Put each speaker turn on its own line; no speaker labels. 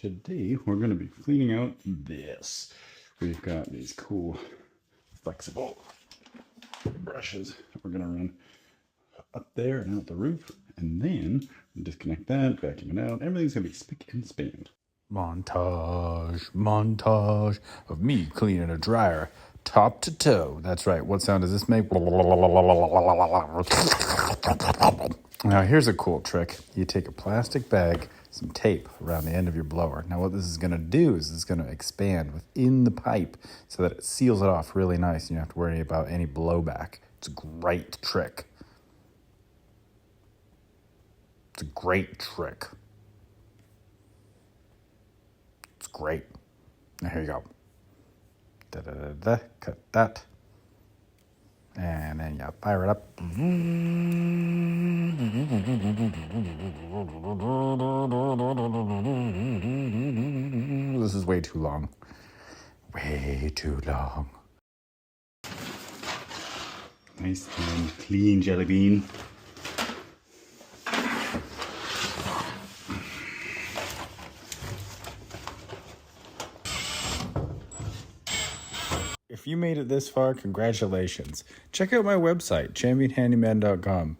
Today we're going to be cleaning out this. We've got these cool flexible brushes we're going to run up there and out the roof, and then disconnect that, vacuum it out. Everything's going to be spick and span.
Montage of me cleaning a dryer top to toe. That's right. What sound does this make? Now here's a cool trick. You take a plastic bag, some tape around the end of your blower. Now what this is going to do is it's going to expand within the pipe so that it seals it off really nice. You don't have to worry about any blowback. It's a great trick. It's a great trick. It's great. Now here you go. Cut that. And then you fire it up. This is way too long. Way too long.
Nice and clean jelly bean.
If you made it this far, congratulations. Check out my website, championhandyman.com.